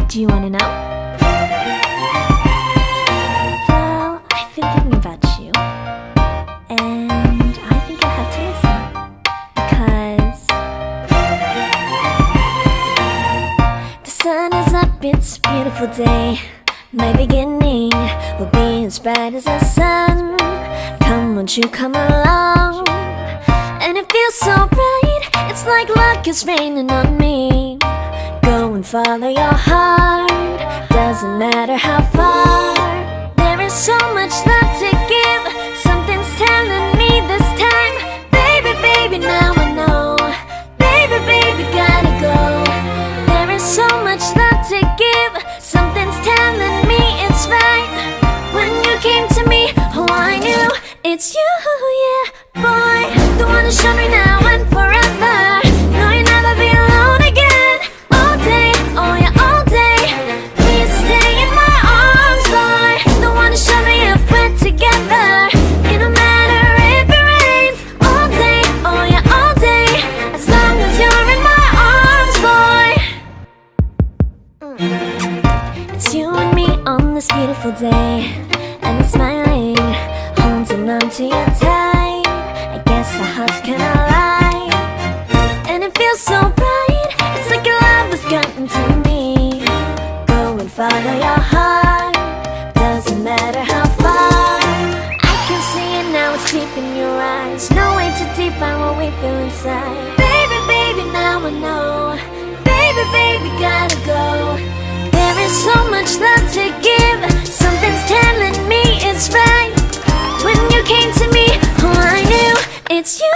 Do you wanna know? Well, I've been thinking about you, and I think I have to listen, because the sun is up, it's a beautiful day. My beginning will be as bright as the sun. Come, won't you come along? And it feels so bright, it's like luck is raining on me. Go and follow your heart, doesn't matter how far. There is so much love to give, something's telling me this time. Baby, baby, now I know. Baby, baby, gotta go. There is so much love to give, something's telling me it's right. When you came to me, oh I knew it's you, yeah, boy. The one who showed me now and forever. No, you'll never be alone again. All day, oh yeah, all day. Please stay in my arms, boy. The one who showed me if we're together. It don't matter if it rains. All day, oh yeah, all day. As long as you're in my arms, boy. It's you and me on this beautiful day, and I'm smiling, holding on to you tight. I guess our hearts can align, and it feels so bright. It's like your love has gotten to me. Go and follow your heart, doesn't matter how far. I can see it now, it's deep in your eyes. No way to define what we feel inside. Baby, baby, now I know. Baby, baby, gotta go. There is so much love to give, something's telling me it's right. When you came to me, oh I knew it's you,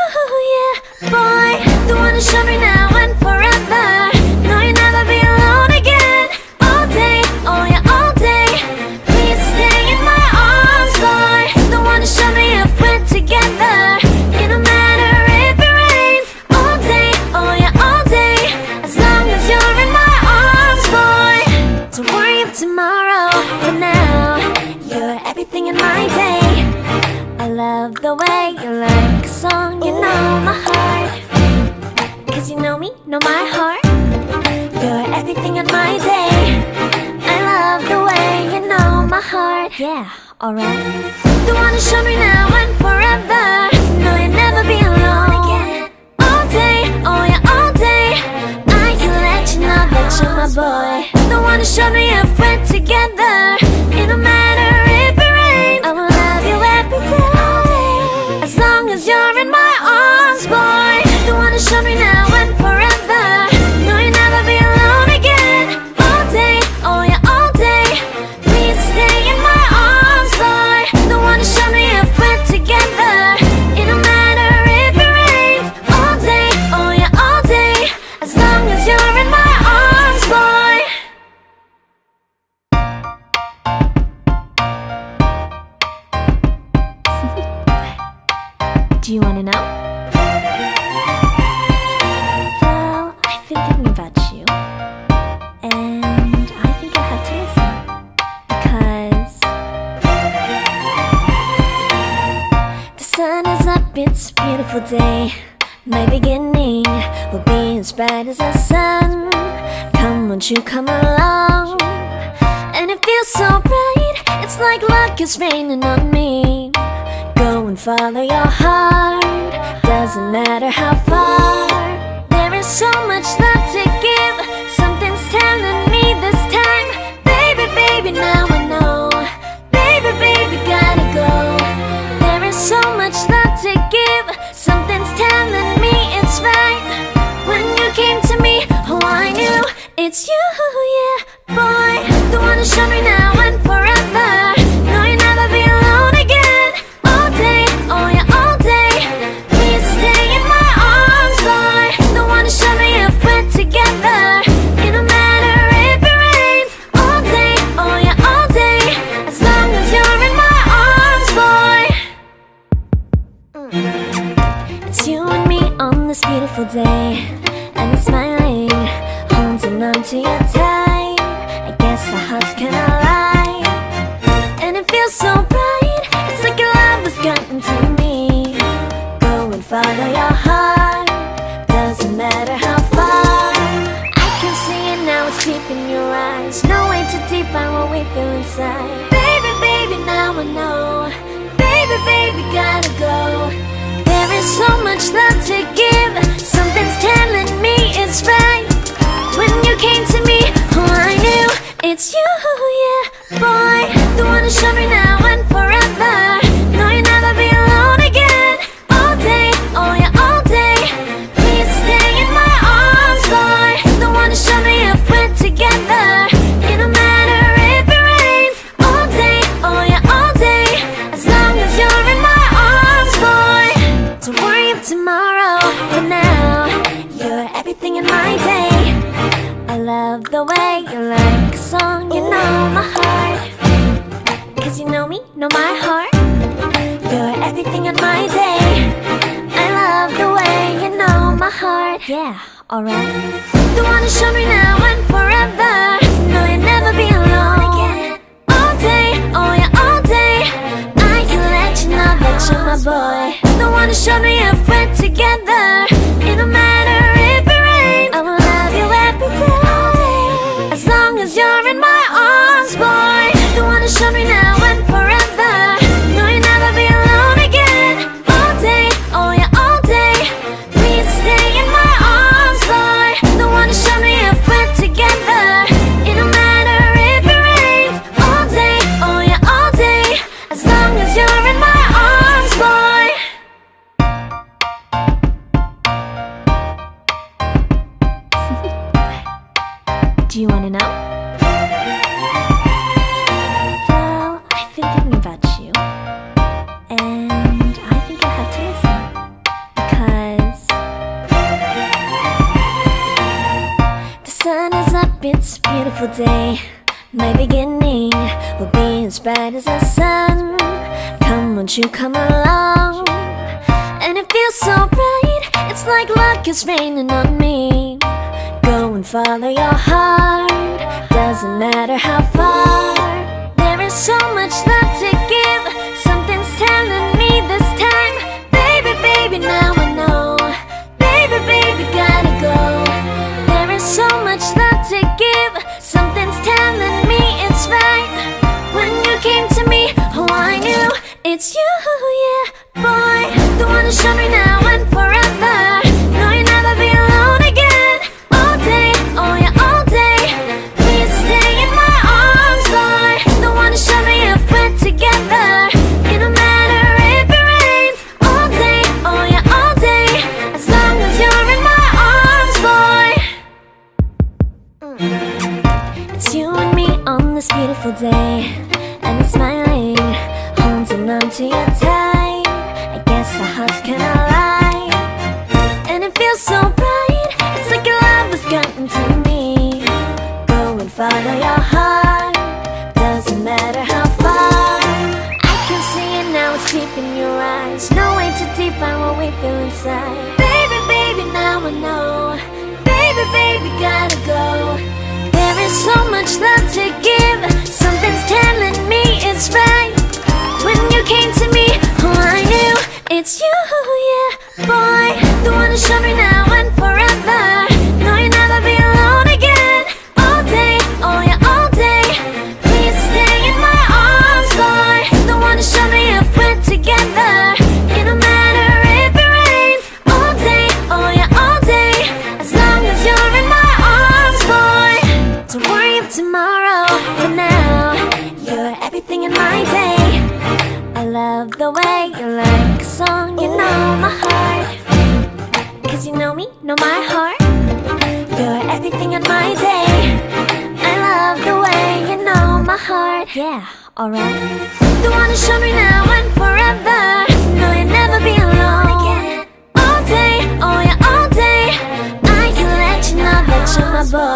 yeah, boy. The one who showed me now and forever. No, you'll never be alone again. All day, oh yeah, all day. Please stay in my arms, boy. The one who showed me if we're together. It don't matter if it rains. All day, oh yeah, all day. As long as you're in my arms, boy. Don't worry of tomorrow, for now you're everything in my day. I love the way you like a song, you know my heart. Cause you know me, know my heart. You're everything in my day. I love the way you know my heart. Yeah, alright. The one who showed me now and forever. No, you'll never be alone again. All day, oh yeah, all day. I can let you know that you're my boy. The one who showed me if we're together. It don't matter if it rains. I will love you every day. As long as you're in my arms, boy. The one who showed me now and forever. No, you'll never be alone again. All day, oh yeah, all day. Please stay in my arms, boy. The one who showed me if we're together. It don't matter if it rains. All day, oh yeah, all day. As long as you're in my arms, boy. Do you wanna know? Well, I've been thinking about you, and I think I have to listen, because the sun is up, it's a beautiful day. My beginning will be as bright as the sun. Come, won't you come along? And it feels so bright, it's like luck is raining on me. Go and follow your heart, doesn't matter how far. There is so much love to give, something's telling me this time. Baby, baby, now I know. Baby, baby, gotta go. There is so much love to give, something's telling me it's right. When you came to me, oh I knew it's you, yeah, boy. The one who showed me now and forever. No, you'll never be alone again. All day, oh yeah, all day. Please stay in my arms, boy. The one who showed me if we're together. It don't matter if it rains. All day, oh yeah, all day. As long as you're in my arms, boy. It's you and me on this beautiful day, and I'm smiling, holding on on to you tight. I guess our hearts can align, and it feels so right. It's like your love has gotten to me. Go and follow your heart, doesn't matter how far. I can see it now, it's deep in your eyes. No way to define what we feel inside. Baby, baby, now I know. Baby, baby, gotta go. There is so much love to give. Something's telling me it's right. When you came to me, oh, I knew it's you, yeah, boy. The one who showed me now and forever. No, you'll never be alone again. All day, oh yeah, all day. Please stay in my arms, boy. The one who showed me if we're together. It don't matter if it rains. All day, oh yeah, all day. As long as you're in my arms, boy. Don't worry of tomorrow. For now, you're everything in my day. I love the way you like a song. You know my heart, 'cause you know me, know my heart. You're everything in my day. I love the way you know my heart. Yeah, alright. The one who showed me now and forever. No, you'll never be alone again. All day, oh yeah, all day. I can let you know that you're my boy. The one who showed me if we're together. It don't matter if it rains. I will love you every day. As long as you're in my arms, boy. The one who showed me now and forever. No, you'll never be alone again. All day, oh yeah, all day. Please stay in my arms, boy. The one who showed me if we're together. It don't matter if it rains. All day, oh yeah, all day. As long as you're in my arms, boy. Do you wanna know? Well, I've been thinking about you, and I think I have to listen. Because the sun is up, it's a beautiful day. My beginning will be as bright as the sun. Come, won't you come along? And it feels so bright, it's like luck is raining on me. Go and follow your heart, doesn't matter how far. There is so much love to give. Something's telling me this time. Baby, baby, now I know. Baby, baby, gotta go. There is so much love to give. Something's telling me it's right. When you came to me, oh, I knew it's you, yeah, boy. The one who showed me now and forever. No, you'll never be alone again. All day, oh yeah, all day. Please stay in my arms, boy. The one who showed me if we're together. It don't matter if it rains. All day, oh yeah, all day. As long as you're in my arms, boy. It's you and me on this beautiful day, and it's smiling, holding on to you tight. I guess our hearts can align, and it feels so bright. It's like your love has gotten to me. Go and follow your heart, doesn't matter how far. I can see it now, it's deep in your eyes. No way to define what we feel inside. Baby, baby, now I know. Baby, baby, gotta go. There is so much love to give. Something's telling me it's right. When you came to me, oh, I knew it's you, yeah, boy. The one who showed me now and forever. No, you'll never be alone again. All day, oh yeah, all day. Please stay in my arms, boy. The one who showed me if we're together. It don't matter if it rains. All day, oh yeah, all day. As long as you're in my arms, boy. Don't worry of tomorrow. For now, you're everything in my day. I love the way you like a song. You know my heart, 'cause you know me, know my heart. You're everything in my day. I love the way you know my heart. Yeah, alright. The one who showed me now and forever. No, you'll never be alone again. All day, oh yeah, all day. I can let you know that you're my boy.